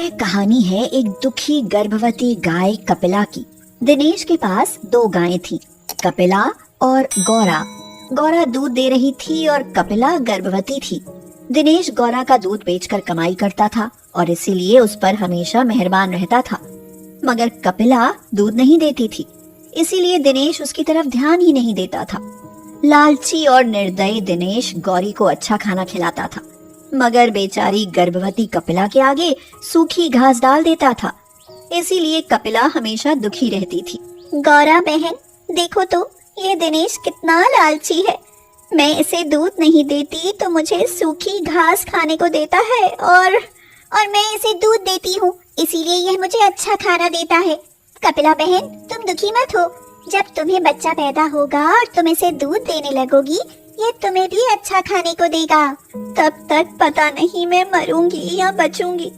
यह कहानी है एक दुखी गर्भवती गाय कपिला की। दिनेश के पास 2 गायें थीं, कपिला और गौरा। गौरा दूध दे रही थी और कपिला गर्भवती थी। दिनेश गौरा का दूध बेचकर कमाई करता था और इसीलिए उस पर हमेशा मेहरबान रहता था, मगर कपिला दूध नहीं देती थी, इसीलिए दिनेश उसकी तरफ ध्यान ही नहीं देता था। लालची और निर्दयी दिनेश गौरी को अच्छा खाना खिलाता था, मगर बेचारी गर्भवती कपिला के आगे सूखी घास डाल देता था, इसीलिए कपिला हमेशा दुखी रहती थी। गौरा बहन, देखो तो ये दिनेश कितना लालची है। मैं इसे दूध नहीं देती तो मुझे सूखी घास खाने को देता है और मैं इसे दूध देती हूँ, इसीलिए यह मुझे अच्छा खाना देता है। कपिला बहन, तुम दुखी मत हो। जब तुम्हें बच्चा पैदा होगा और तुम इसे दूध देने लगोगी, ये तुम्हें भी अच्छा खाने को देगा। तब तक पता नहीं मैं मरूंगी या बचूंगी।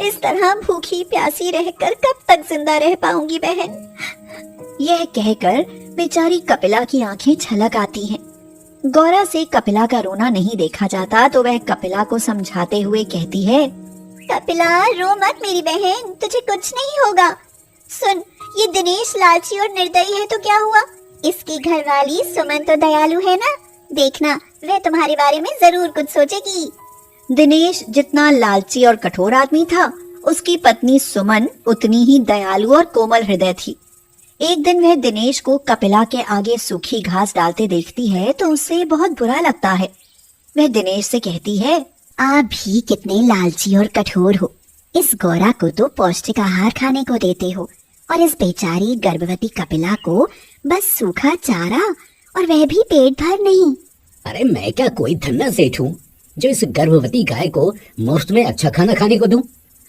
इस तरह भूखी प्यासी रहकर कब तक जिंदा रह पाऊंगी बहन। यह कहकर बेचारी कपिला की आंखें छलक आती हैं। गौरा से कपिला का रोना नहीं देखा जाता तो वह कपिला को समझाते हुए कहती है, कपिला रो मत मेरी बहन, तुझे कुछ नहीं होगा। सुन, ये दिनेश लालची और निर्दयी है तो क्या हुआ, इसकी घरवाली सुमन तो दयालु है ना। देखना, वह तुम्हारे बारे में जरूर कुछ सोचेगी। दिनेश जितना लालची और कठोर आदमी था, उसकी पत्नी सुमन उतनी ही दयालु और कोमल हृदय थी। एक दिन वह दिनेश को कपिला के आगे सूखी घास डालते देखती है तो उसे बहुत बुरा लगता है। वह दिनेश से कहती है, आप भी कितने लालची और कठोर हो। इस गौरा को तो पौष्टिक आहार खाने को देते हो और इस बेचारी गर्भवती कपिला को बस सूखा चारा, और वह भी पेट भर नहीं। अरे मैं क्या कोई धन्ना सेठ हूँ जो इस गर्भवती गाय को मुफ्त में अच्छा खाना खाने को दूं?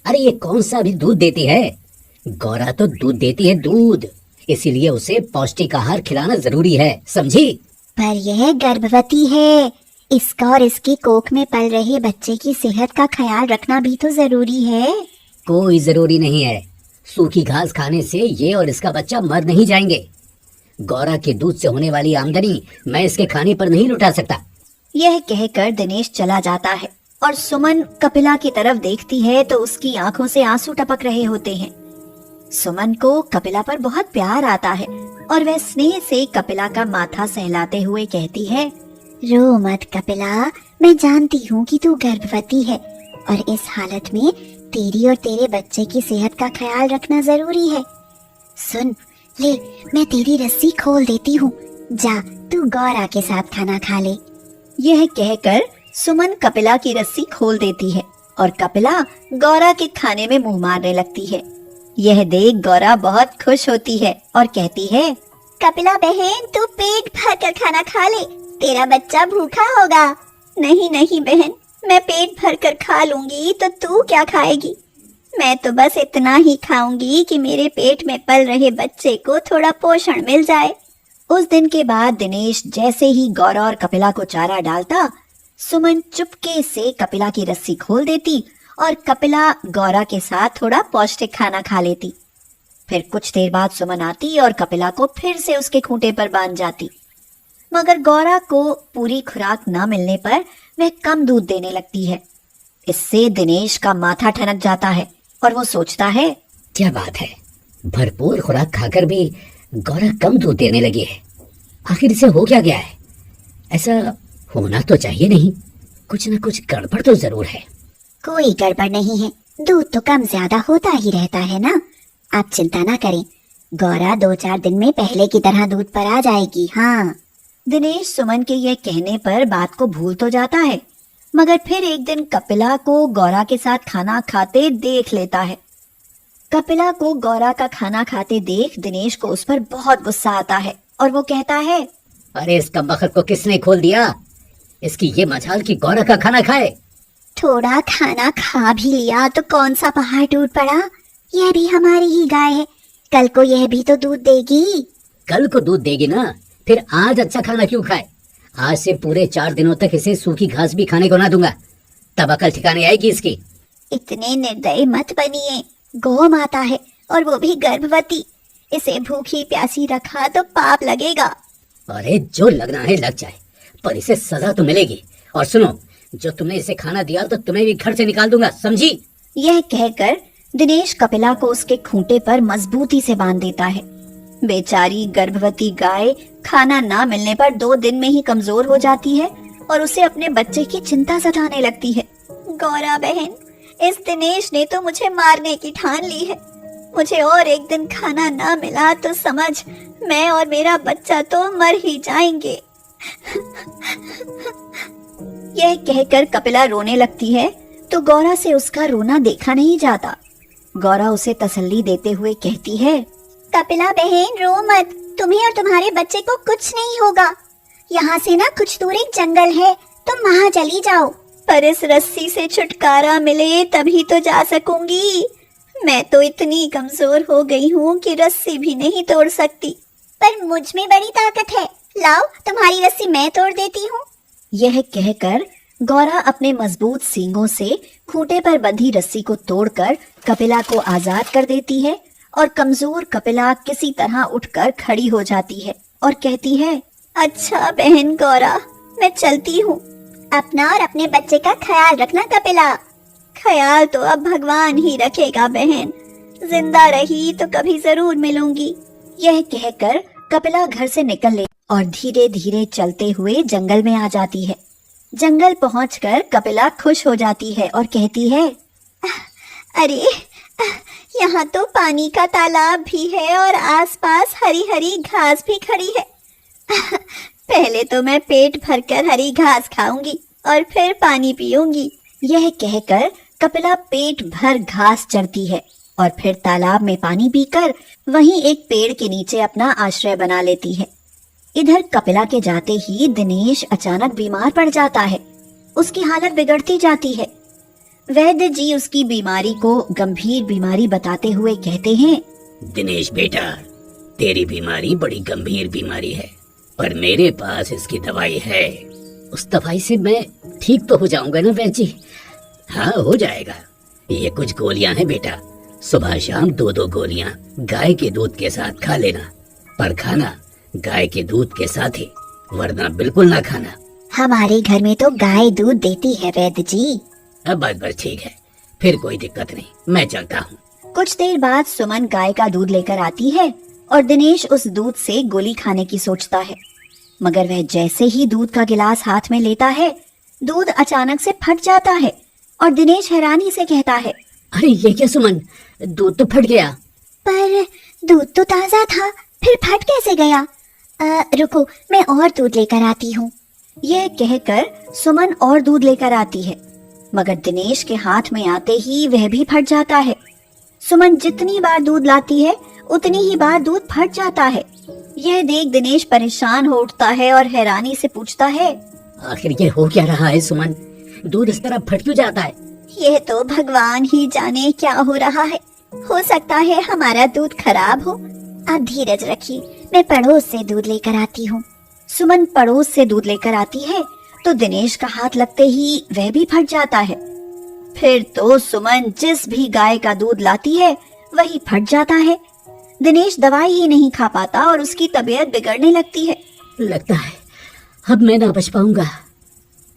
अरे ये कौन सा भी दूध देती है? गौरा तो दूध देती है दूध, इसीलिए उसे पौष्टिक आहार खिलाना जरूरी है, समझी? पर यह गर्भवती है, इसका और इसकी कोख में पल रहे बच्चे की सेहत का ख्याल रखना भी तो जरूरी है। कोई जरूरी नहीं है, सूखी घास खाने से ये और इसका बच्चा मर नहीं जाएंगे। गौरा के दूध से होने वाली आमदनी मैं इसके खाने पर नहीं लुटा सकता। यह कहकर दिनेश चला जाता है और सुमन कपिला की तरफ देखती है तो उसकी आंखों से आंसू टपक रहे होते हैं। सुमन को कपिला पर बहुत प्यार आता है और वह स्नेह से कपिला का माथा सहलाते हुए कहती है, रो मत कपिला, मैं जानती हूँ कि तू गर्भवती है और इस हालत में तेरी और तेरे बच्चे की सेहत का ख्याल रखना जरूरी है। सुन ले, मैं तेरी रस्सी खोल देती हूँ, जा तू गौरा के साथ खाना खा ले। यह कहकर सुमन कपिला की रस्सी खोल देती है और कपिला गौरा के खाने में मुंह मारने लगती है। यह देख गौरा बहुत खुश होती है और कहती है, कपिला बहन, तू पेट भर कर खाना खा ले, तेरा बच्चा भूखा होगा। नहीं नहीं बहन, मैं पेट भर कर खा लूंगी तो तू क्या खाएगी? मैं तो बस इतना ही खाऊंगी कि मेरे पेट में पल रहे बच्चे को थोड़ा पोषण मिल जाए। उस दिन के बाद दिनेश जैसे ही गौरा और कपिला को चारा डालता, सुमन चुपके से कपिला की रस्सी खोल देती और कपिला गौरा के साथ थोड़ा पौष्टिक खाना खा लेती। फिर कुछ देर बाद सुमन आती और कपिला को फिर से उसके खूंटे पर बांध जाती, मगर गौरा को पूरी खुराक न मिलने पर वह कम दूध देने लगती है। इससे दिनेश का माथा ठनक जाता है और वो सोचता है, क्या बात है, भरपूर खुराक खाकर भी गौरा कम दूध देने लगी है। आखिर इसे हो क्या गया है? ऐसा होना तो चाहिए नहीं, कुछ न कुछ गड़बड़ तो जरूर है। कोई गड़बड़ नहीं है, दूध तो कम ज्यादा होता ही रहता है ना। आप चिंता ना करें, गौरा 2-4 दिन में पहले की तरह दूध पर आ जाएगी। हाँ। दिनेश सुमन के यह कहने पर बात को भूल तो जाता है, मगर फिर एक दिन कपिला को गौरा के साथ खाना खाते देख लेता है। कपिला को गौरा का खाना खाते देख दिनेश को उस पर बहुत गुस्सा आता है और वो कहता है, अरे इस कमबख्त को किसने खोल दिया? इसकी ये मजाल कि गौरा का खाना खाए। थोड़ा खाना खा भी लिया तो कौन सा पहाड़ टूट पड़ा? यह भी हमारी ही गाय है, कल को यह भी तो दूध देगी। कल को दूध देगी ना, फिर आज अच्छा खाना क्यों खाए? आज से पूरे 4 दिनों तक इसे सूखी घास भी खाने को ना दूंगा, तब अकल ठिकाने आएगी इसकी। इतने निर्दयी मत बनिए, गौ माता है और वो भी गर्भवती, इसे भूखी प्यासी रखा तो पाप लगेगा। अरे जो लगना है लग जाए, पर इसे सजा तो मिलेगी। और सुनो, जो तुमने इसे खाना दिया तो तुम्हें भी घर से निकाल दूंगा, समझी? यह कहकर दिनेश कपिला को उसके खूंटे पर मजबूती से बांध देता है। बेचारी गर्भवती गाय खाना ना मिलने पर 2 दिन में ही कमजोर हो जाती है और उसे अपने बच्चे की चिंता सताने लगती है। गौरा बहन, इस दिनेश ने तो मुझे मारने की ठान ली है। मुझे और एक दिन खाना ना मिला तो समझ मैं और मेरा बच्चा तो मर ही जाएंगे। यह कहकर कपिला रोने लगती है तो गौरा से उसका रोना देखा नहीं जाता। गौरा उसे तसल्ली देते हुए कहती है, कपिला बहन रो मत, तुम्हें और तुम्हारे बच्चे को कुछ नहीं होगा। यहाँ से ना कुछ दूर एक जंगल है, तुम वहाँ चली जाओ। पर इस रस्सी से छुटकारा मिले तभी तो जा सकूंगी। मैं तो इतनी कमजोर हो गई हूँ कि रस्सी भी नहीं तोड़ सकती। पर मुझ में बड़ी ताकत है, लाओ तुम्हारी रस्सी मैं तोड़ देती हूँ। यह कहकर गौरा अपने मजबूत सींगों से खूंटे पर बंधी रस्सी को तोड़कर कपिला को आजाद कर देती है और कमजोर कपिला किसी तरह उठकर खड़ी हो जाती है और कहती है, अच्छा बहन गौरा, मैं चलती हूँ। अपना और अपने बच्चे का ख्याल रखना कपिला। ख्याल तो अब भगवान ही रखेगा बहन, जिंदा रही तो कभी जरूर मिलूंगी। यह कहकर कपिला घर से निकल ले और धीरे धीरे चलते हुए जंगल में आ जाती है। जंगल पहुंचकर कपिला खुश हो जाती है और कहती है, अरे यहाँ तो पानी का तालाब भी है और आसपास हरी हरी घास भी खड़ी है। पहले तो मैं पेट भरकर हरी घास खाऊंगी और फिर पानी पीऊंगी। यह कहकर कपिला पेट भर घास चरती है और फिर तालाब में पानी पीकर वहीं एक पेड़ के नीचे अपना आश्रय बना लेती है। इधर कपिला के जाते ही दिनेश अचानक बीमार पड़ जाता है। उसकी हालत बिगड़ती जाती है। वैद्य जी उसकी बीमारी को गंभीर बीमारी बताते हुए कहते हैं, दिनेश बेटा, तेरी बीमारी बड़ी गंभीर बीमारी है, पर मेरे पास इसकी दवाई है। उस दवाई से मैं ठीक तो हो जाऊंगा ना वैद्य जी? हाँ, हो जाएगा। ये कुछ गोलियां हैं बेटा, सुबह शाम 2-2 गोलियां गाय के दूध के साथ खा लेना, पर खाना गाय के दूध के साथ ही, वरना बिल्कुल ना खाना। हमारे घर में तो गाय दूध देती है वैद्य जी। अब बस ठीक है, फिर कोई दिक्कत नहीं, मैं चलता हूँ। कुछ देर बाद सुमन गाय का दूध लेकर आती है और दिनेश उस दूध से गोली खाने की सोचता है, मगर वह जैसे ही दूध का गिलास हाथ में लेता है, दूध अचानक से फट जाता है और दिनेश हैरानी से कहता है, अरे ये क्या सुमन, दूध तो फट गया। पर दूध तो ताजा था, फिर फट कैसे गया? रुको, मैं और दूध लेकर आती हूँ। यह कहकर सुमन और दूध लेकर आती है, मगर दिनेश के हाथ में आते ही वह भी फट जाता है। सुमन जितनी बार दूध लाती है उतनी ही बार दूध फट जाता है। यह देख दिनेश परेशान हो उठता है और हैरानी से पूछता है, आखिर ये हो क्या रहा है सुमन, दूध इस तरह फट क्यों जाता है? यह तो भगवान ही जाने क्या हो रहा है। हो सकता है हमारा दूध खराब हो। आप धीरज रखिए, मैं पड़ोस से दूध लेकर आती हूँ। सुमन पड़ोस से दूध लेकर आती है तो दिनेश का हाथ लगते ही वह भी फट जाता है। फिर तो सुमन जिस भी गाय का दूध लाती है वही फट जाता है। दिनेश दवाई ही नहीं खा पाता और उसकी तबीयत बिगड़ने लगती है। लगता है अब मैं ना बच पाऊंगा।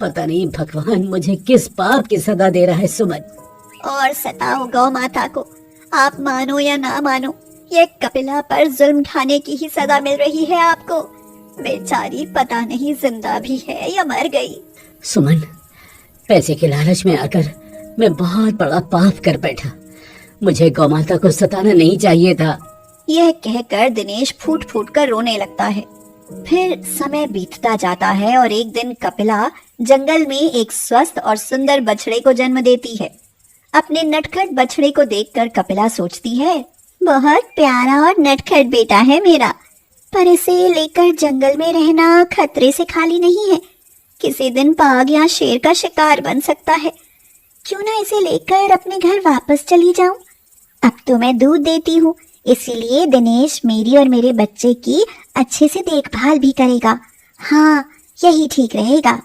पता नहीं भगवान मुझे किस पाप की सजा दे रहा है सुमन। और सताओ गौ माता को, आप मानो या ना मानो, ये कपिला पर जुल्म ढाने की ही सजा मिल रही है आपको। बेचारी पता नहीं जिंदा भी है या मर गई। सुमन, पैसे के लालच में आकर मैं बहुत बड़ा पाप कर बैठा। मुझे गौ माता को सताना नहीं चाहिए था। यह कहकर दिनेश फूट फूट कर रोने लगता है। फिर समय बीतता जाता है और एक दिन कपिला जंगल में एक स्वस्थ और सुंदर बछड़े को जन्म देती है। अपने नटखट बछड़े को देखकर कपिला सोचती है, बहुत प्यारा और नटखट बेटा है मेरा, पर इसे लेकर जंगल में रहना खतरे से खाली नहीं है। किसी दिन बाघ या शेर का शिकार बन सकता है। क्यों ना इसे लेकर अपने घर वापस चली जाऊं? अब तो मैं दूध देती हूँ, इसीलिए दिनेश मेरी और मेरे बच्चे की अच्छे से देखभाल भी करेगा। हाँ, यही ठीक रहेगा।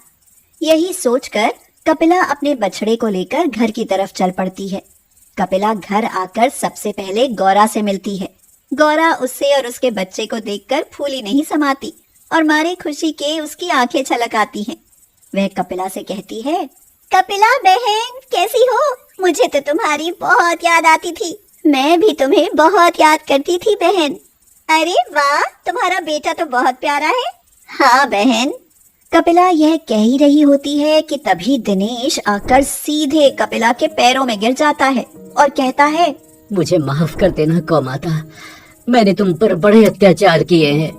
यही सोचकर कपिला अपने बछड़े को लेकर घर की तरफ चल पड़ती है। कपिला घर आकर सबसे पहले गौरा से मिलती है। गौरा उससे और उसके बच्चे को देखकर फूली नहीं समाती और मारे खुशी के उसकी आंखें छलक आती हैं। वह कपिला से कहती है, कपिला बहन कैसी हो? मुझे तो तुम्हारी बहुत याद आती थी। मैं भी तुम्हें बहुत याद करती थी बहन। अरे वाह, तुम्हारा बेटा तो बहुत प्यारा है। हाँ बहन। कपिला यह कह ही रही होती है कि तभी दिनेश आकर सीधे कपिला के पैरों में गिर जाता है और कहता है, मुझे माफ कर देना गौ माता, मैंने तुम पर बड़े अत्याचार किए हैं।